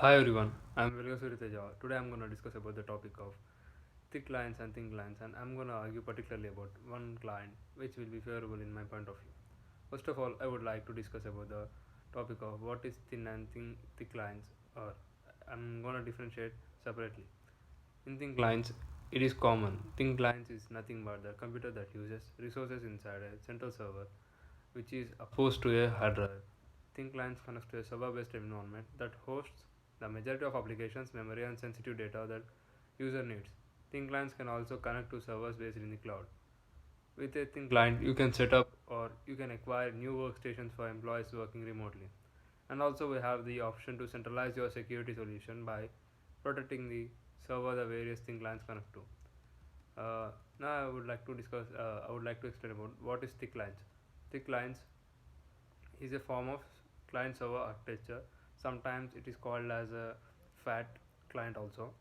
Hi everyone, I'm Suriteja. Today I'm going to discuss about the topic of thick clients and thin clients, and I'm going to argue particularly about one client which will be favorable in my point of view. First of all, I would like to discuss about the topic of what is thick clients, or I'm going to differentiate separately. In thin clients, it is common. Thin clients is nothing but the computer that uses resources inside a central server, which is opposed to a hard drive. Thin clients connects to a server-based environment that hosts the majority of applications, memory, and sensitive data that user needs. Thin clients can also connect to servers based in the cloud. With a thin client, you can set up or you can acquire new workstations for employees working remotely. And also, we have the option to centralize your security solution by protecting the server the various thin clients connect to. Now, I would like to discuss. I would like to explain about what is thick clients. Thick clients is a form of client server architecture. Sometimes it is called as a fat client also.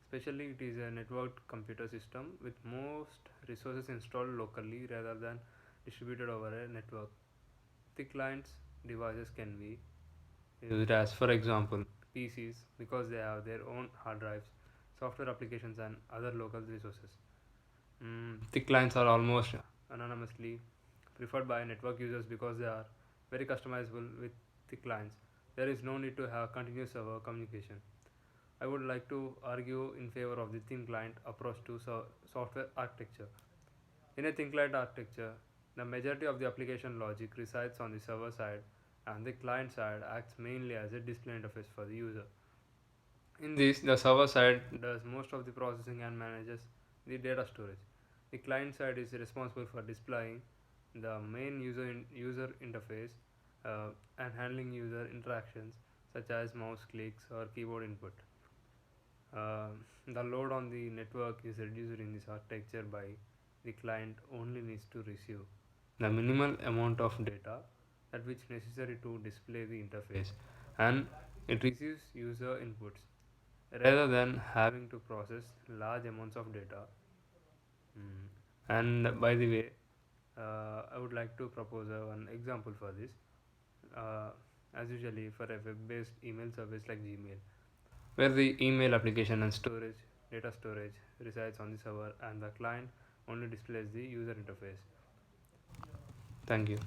Especially it is a networked computer system with most resources installed locally rather than distributed over a network. The client's devices can be used as, for example, PCs because they have their own hard drives, software applications, and other local resources. Thick clients are almost anonymously preferred by network users because they are very customizable with thick clients. There is no need to have continuous server communication. I would like to argue in favor of the thin client approach to software architecture. In a thin client architecture, the majority of the application logic resides on the server side and the client side acts mainly as a display interface for the user. In this, the server side does most of the processing and manages the data storage. The client side is responsible for displaying the main user interface and handling user interactions such as mouse clicks or keyboard input. The load on the network is reduced in this architecture by the client only needs to receive the minimal amount of data that which necessary to display the interface, and it receives user inputs rather than having to process large amounts of data. And by the way, I would like to propose one example for this. Uh, as usually for a web-based email service like Gmail, where the email application and data storage resides on the server and the client only displays the user interface. Thank you.